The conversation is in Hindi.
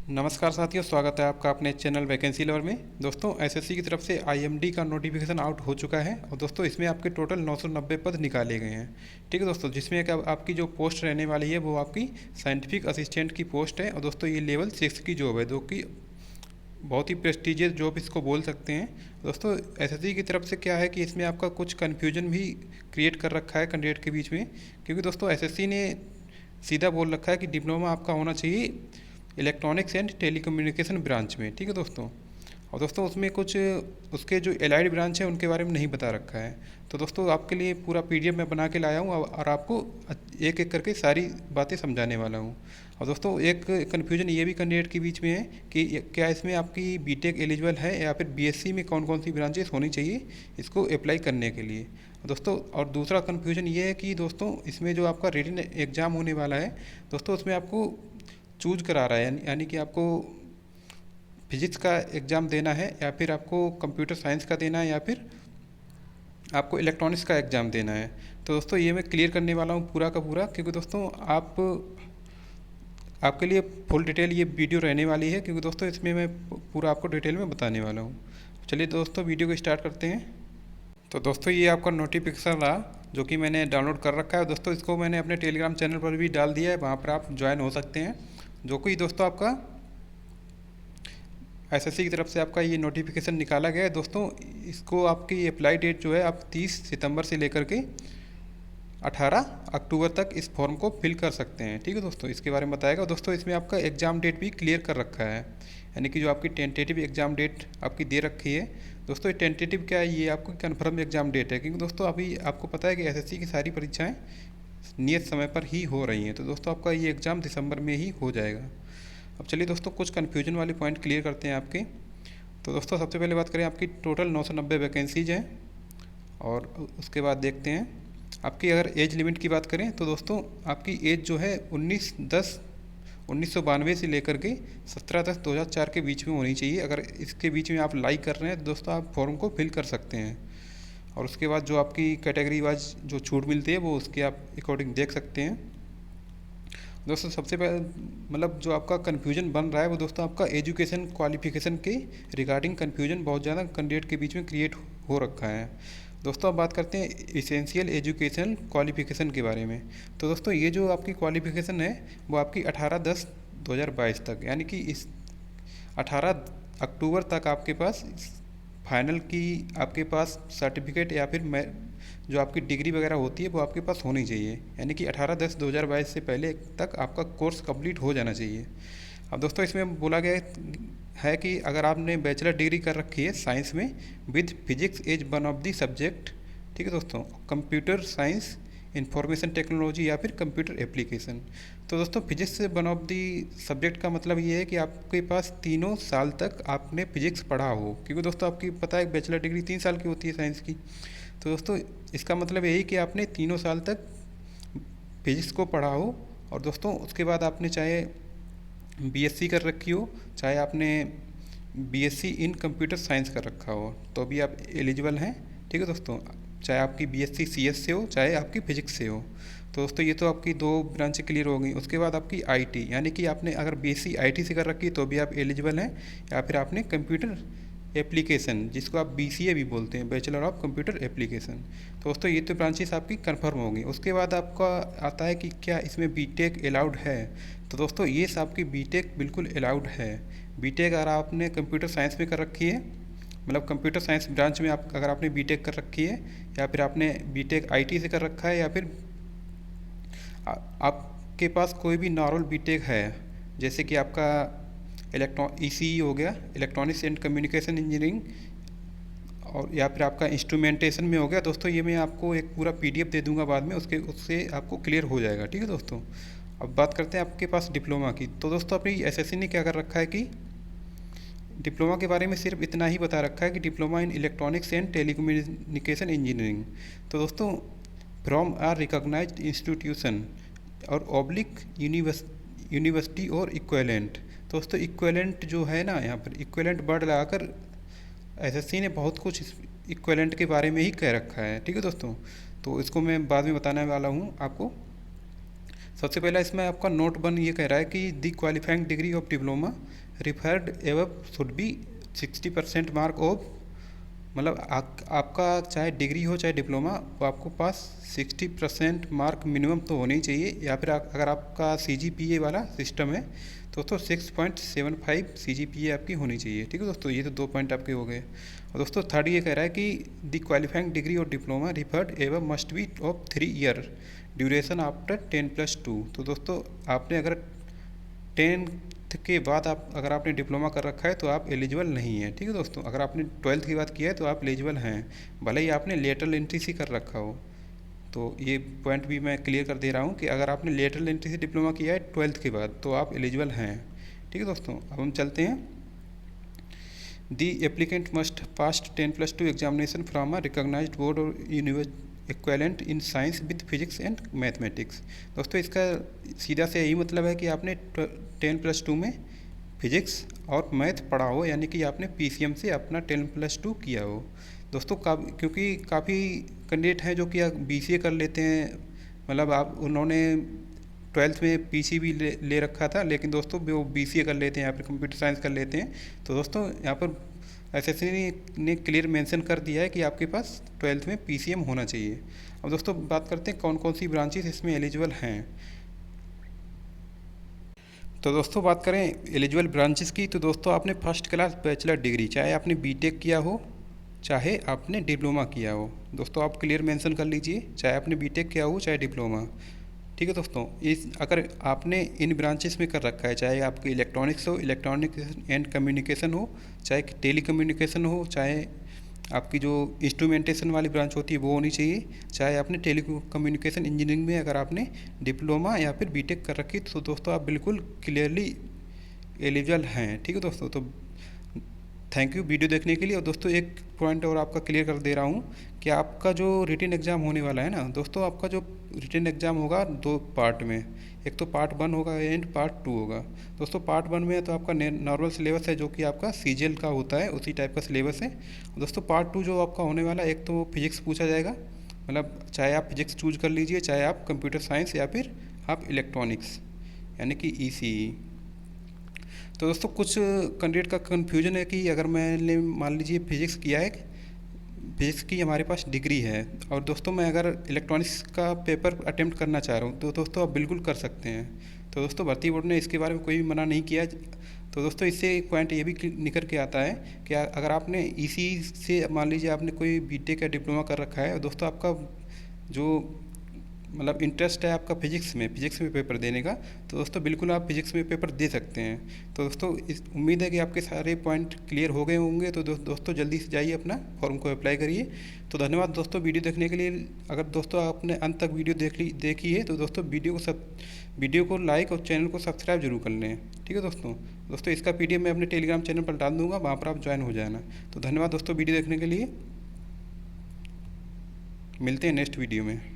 नमस्कार साथियों, स्वागत है आपका अपने चैनल वैकेंसी लवर में। दोस्तों, एसएससी की तरफ से आईएमडी का नोटिफिकेशन आउट हो चुका है और दोस्तों इसमें आपके टोटल 990 पद निकाले गए हैं। ठीक है दोस्तों, जिसमें एक आपकी जो पोस्ट रहने वाली है वो आपकी साइंटिफिक असिस्टेंट की पोस्ट है और दोस्तों ये लेवल 6 की जॉब है, जो कि बहुत ही प्रेस्टिजियस जॉब इसको बोल सकते हैं। दोस्तों, एसएससी की तरफ से क्या है कि इसमें आपका कुछ कन्फ्यूजन भी क्रिएट कर रखा है कैंडिडेट के बीच में, क्योंकि दोस्तों एसएससी ने सीधा बोल रखा है कि डिप्लोमा आपका होना चाहिए इलेक्ट्रॉनिक्स एंड टेलीकम्युनिकेशन ब्रांच में। ठीक है दोस्तों, और दोस्तों उसमें कुछ उसके जो एलाइड ब्रांच है उनके बारे में नहीं बता रखा है। तो दोस्तों आपके लिए पूरा पीडीएफ मैं बना के लाया हूँ और आपको एक एक करके सारी बातें समझाने वाला हूँ। और दोस्तों एक कन्फ्यूजन ये भी कैंडिडेट के बीच में है कि क्या इसमें आपकी बीटेक एलिजिबल है या फिर बीएससी में कौन कौन सी ब्रांचेस होनी चाहिए इसको अप्लाई करने के लिए। दोस्तों और दूसरा कन्फ्यूजन ये है कि दोस्तों इसमें जो आपका रिटन एग्ज़ाम होने वाला है दोस्तों, उसमें आपको चूज करा रहा है, यानी कि आपको फिजिक्स का एग्ज़ाम देना है या फिर आपको कंप्यूटर साइंस का देना है या फिर आपको इलेक्ट्रॉनिक्स का एग्ज़ाम देना है। तो दोस्तों ये मैं क्लियर करने वाला हूँ पूरा का पूरा, क्योंकि दोस्तों आपके लिए फुल डिटेल ये वीडियो रहने वाली है, क्योंकि दोस्तों इसमें मैं पूरा आपको डिटेल में बताने वाला हूँ। चलिए दोस्तों वीडियो को स्टार्ट करते हैं। तो दोस्तों ये आपका नोटिफिकेशन रहा जो कि मैंने डाउनलोड कर रखा है। दोस्तों इसको मैंने अपने टेलीग्राम चैनल पर भी डाल दिया है, वहाँ पर आप ज्वाइन हो सकते हैं। जो कि दोस्तों आपका एसएससी की तरफ से आपका ये नोटिफिकेशन निकाला गया है। दोस्तों इसको आपकी अप्लाई डेट जो है आप 30 सितंबर से लेकर के 18 अक्टूबर तक इस फॉर्म को फिल कर सकते हैं। ठीक है दोस्तों, इसके बारे में बताएगा। दोस्तों इसमें आपका एग्ज़ाम डेट भी क्लियर कर रखा है, यानी कि जो आपकी टेंटेटिव एग्ज़ाम डेट आपकी दे रखी है। दोस्तों ये टेंटेटिव क्या है, ये आपको कन्फर्म एग्ज़ाम डेट है, क्योंकि दोस्तों अभी आपको पता है कि एसएससी की सारी परीक्षाएं नियत समय पर ही हो रही हैं। तो दोस्तों आपका ये एग्ज़ाम दिसंबर में ही हो जाएगा। अब चलिए दोस्तों कुछ कन्फ्यूजन वाले पॉइंट क्लियर करते हैं आपके। तो दोस्तों सबसे पहले बात करें, आपकी टोटल 990 वैकेंसीज हैं और उसके बाद देखते हैं आपकी अगर एज लिमिट की बात करें तो दोस्तों आपकी एज जो है 19/10/1992 से लेकर के 17/10/2004 के बीच में होनी चाहिए। अगर इसके बीच में आप लाइक कर रहे हैं तो दोस्तों आप फॉर्म को फिल कर सकते हैं। और उसके बाद जो आपकी कैटेगरी वाइज जो छूट मिलती है वो उसके आप अकॉर्डिंग देख सकते हैं। दोस्तों सबसे पहले मतलब जो आपका कन्फ्यूजन बन रहा है वो दोस्तों आपका एजुकेशन क्वालिफिकेशन के रिगार्डिंग कन्फ्यूजन बहुत ज़्यादा कैंडिडेट के बीच में क्रिएट हो रखा है। दोस्तों अब बात करते हैं इसेंशियल एजुकेशन क्वालिफिकेशन के बारे में। तो दोस्तों ये जो आपकी क्वालिफिकेशन है वो आपकी 18/10/2022 तक, यानी कि इस 18 अक्टूबर तक आपके पास फाइनल की आपके पास सर्टिफिकेट या फिर जो आपकी डिग्री वगैरह होती है वो आपके पास होनी चाहिए, यानी कि 18/10/2022 से पहले तक आपका कोर्स कंप्लीट हो जाना चाहिए। अब दोस्तों इसमें बोला गया है कि अगर आपने बैचलर डिग्री कर रखी है साइंस में with physics as one of the subject, ठीक है दोस्तों, कंप्यूटर साइंस, इंफॉर्मेशन टेक्नोलॉजी या फिर कंप्यूटर एप्लीकेशन। तो दोस्तों फिजिक्स से वन ऑफ दी सब्जेक्ट का मतलब ये है कि आपके पास तीनों साल तक आपने फिजिक्स पढ़ा हो, क्योंकि दोस्तों आपकी पता है बैचलर डिग्री 3 साल की होती है साइंस की। तो दोस्तों इसका मतलब यही कि आपने तीनों साल तक फिजिक्स को पढ़ा हो। और दोस्तों उसके बाद आपने चाहे बीएससी कर रखी हो, चाहे आपने बीएससी इन कंप्यूटर साइंस कर रखा हो, तो भी आप एलिजिबल हैं। ठीक है दोस्तों, चाहे आपकी बीएससी सीएस से हो चाहे आपकी फिजिक्स से हो। तो दोस्तों ये तो आपकी 2 ब्रांचें क्लियर हो गई। उसके बाद आपकी आईटी, यानी कि आपने अगर बीएससी आईटी से कर रखी है तो भी आप एलिजिबल हैं, या फिर आपने कंप्यूटर एप्लीकेशन जिसको आप बीसीए भी बोलते हैं, बैचलर ऑफ कंप्यूटर एप्लीकेशन। तो दोस्तों ये तो ब्रांचेस आपकी कंफर्म होंगी। उसके बाद आपका आता है कि क्या इसमें बीटेक अलाउड है। तो दोस्तों ये आपकी बीटेक बिल्कुल अलाउड है। बीटेक अगर आपने कंप्यूटर साइंस में कर रखी है, मतलब कंप्यूटर साइंस ब्रांच में आप अगर आपने बीटेक कर रखी है या फिर आपने बीटेक आईटी से कर रखा है या फिर आपके पास कोई भी नॉर्मल बीटेक है, जैसे कि आपका ईसीई हो गया, इलेक्ट्रॉनिक्स एंड कम्युनिकेशन इंजीनियरिंग, और या फिर आपका इंस्ट्रूमेंटेशन में हो गया। दोस्तों ये मैं आपको एक पूरा पीडीएफ दे दूंगा बाद में, उससे आपको क्लियर हो जाएगा। ठीक है दोस्तों, अब बात करते हैं आपके पास डिप्लोमा की। तो दोस्तों अपनी एसएससी ने क्या कर रखा है कि डिप्लोमा के बारे में सिर्फ इतना ही बता रखा है कि diploma in electronics and telecommunication engineering. तो दोस्तों फ्रॉम आर रिकॉग्नाइज्ड इंस्टीट्यूशन और ऑब्लिक यूनिवर्सिटी और इक्वेलेंट। दोस्तों इक्वेलेंट जो है ना, यहाँ पर इक्वेलेंट वर्ड लगाकर एसएससी ने बहुत कुछ इक्वेलेंट के बारे में ही कह रखा है। ठीक है दोस्तों, तो इसको मैं बाद में बताने वाला हूँ आपको। सबसे पहला इसमें आपका नोट 1 ये कह रहा है कि the qualifying degree of diploma referred एवब should be 60% mark of, मतलब आपका चाहे डिग्री हो चाहे डिप्लोमा, वो आपको पास 60% मार्क मिनिमम तो होने ही चाहिए, या फिर अगर आपका CGPA वाला सिस्टम है तो दोस्तों 6.75 CGPA आपकी होनी चाहिए। ठीक है दोस्तों, ये तो 2 पॉइंट आपके हो गए। और दोस्तों थर्ड ये कह रहा है कि द क्वालिफाइंग डिग्री और डिप्लोमा रिफर्ड एवं must be of 3 year duration after 10+2। तो दोस्तों आपने अगर 10th के बाद अगर आपने डिप्लोमा कर रखा है तो आप एलिजिबल नहीं हैं। ठीक है दोस्तों, अगर आपने 12th के बाद किया है तो आप एलिजिबल हैं, भले ही आपने लेटरल एंट्री से कर रखा हो। तो ये पॉइंट भी मैं क्लियर कर दे रहा हूँ कि अगर आपने लेटरल एंट्री से डिप्लोमा किया है 12th के बाद तो आप एलिजिबल हैं। ठीक है दोस्तों, अब हम चलते हैं। The applicant must passed 10+2 examination from a recognised board और university equivalent in science with physics and mathematics. दोस्तों इसका सीधा से यही मतलब है कि आपने 10+2 में फिजिक्स और मैथ पढ़ा हो, यानी कि आपने PCM से अपना 10+2 किया हो। दोस्तों क्योंकि काफ़ी कैंडिडेट हैं जो कि BCA कर लेते हैं, मतलब उन्होंने 12th में PCB ले रखा था, लेकिन दोस्तों वो BCA कर लेते हैं या फिर कंप्यूटर साइंस कर लेते हैं। तो दोस्तों यहाँ पर SSC ने क्लियर मेंशन कर दिया है कि आपके पास 12th में PCM होना चाहिए। अब दोस्तों बात करते हैं कौन कौन सी ब्रांचेस इसमें एलिजिबल हैं। तो दोस्तों बात करें एलिजिबल ब्रांचेस की, तो दोस्तों आपने फर्स्ट क्लास बैचलर डिग्री, चाहे आपने BTech किया हो चाहे आपने डिप्लोमा किया हो, दोस्तों आप क्लियर मेंशन कर लीजिए, चाहे आपने BTech किया हो चाहे डिप्लोमा। ठीक है दोस्तों, इस अगर आपने इन ब्रांचेस में कर रखा है, चाहे आपके इलेक्ट्रॉनिक्स हो, इलेक्ट्रॉनिक्स एंड कम्युनिकेशन हो, चाहे टेली कम्युनिकेशन हो, चाहे आपकी जो इंस्ट्रूमेंटेशन वाली ब्रांच होती है वो होनी चाहिए, चाहे आपने टेली कम्युनिकेशन इंजीनियरिंग में अगर आपने डिप्लोमा या फिर BTech कर रखी, तो दोस्तों आप बिल्कुल क्लियरली एलिजिबल हैं। ठीक है दोस्तों, तो थैंक यू वीडियो देखने के लिए। और दोस्तों एक पॉइंट और आपका क्लियर कर दे रहा हूँ कि आपका जो रिटन एग्ज़ाम होने वाला है ना दोस्तों, आपका जो रिटन एग्ज़ाम होगा 2 पार्ट में, एक तो पार्ट 1 होगा एंड पार्ट 2 होगा। दोस्तों पार्ट 1 में तो आपका नॉर्मल सिलेबस है जो कि आपका CGL का होता है, उसी टाइप का सिलेबस है। दोस्तों पार्ट 2 जो आपका होने वाला है, एक तो फिजिक्स पूछा जाएगा, मतलब चाहे आप फिजिक्स चूज कर लीजिए, चाहे आप कंप्यूटर साइंस या फिर आप इलेक्ट्रॉनिक्स यानी कि ECE। तो दोस्तों कुछ कैंडिडेट का कन्फ्यूजन है कि अगर मैंने मान लीजिए फिजिक्स किया है, फिजिक्स की हमारे पास डिग्री है, और दोस्तों मैं अगर इलेक्ट्रॉनिक्स का पेपर अटेम्प्ट करना चाह रहा हूँ तो दोस्तों आप बिल्कुल कर सकते हैं। तो दोस्तों भर्ती बोर्ड ने इसके बारे में कोई भी मना नहीं किया। तो दोस्तों इससे एक पॉइंट ये भी निकल के आता है कि अगर आपने ECE से मान लीजिए आपने कोई BTech या डिप्लोमा कर रखा है, और दोस्तों आपका जो मतलब इंटरेस्ट है आपका फिजिक्स में पेपर देने का, तो दोस्तों बिल्कुल आप फिजिक्स में पेपर दे सकते हैं। तो दोस्तों उम्मीद है कि आपके सारे पॉइंट क्लियर हो गए होंगे। तो दोस्तों जल्दी से जाइए अपना फॉर्म को अप्लाई करिए। तो धन्यवाद दोस्तों वीडियो देखने के लिए। अगर दोस्तों आपने अंत तक वीडियो देखी है तो दोस्तों वीडियो को लाइक और चैनल को सब्सक्राइब जरूर कर लें। ठीक है दोस्तों इसका PDF मैं अपने टेलीग्राम चैनल पर डाल दूँगा, वहाँ पर आप ज्वाइन हो जाना। तो धन्यवाद दोस्तों वीडियो देखने के लिए, मिलते हैं नेक्स्ट वीडियो में।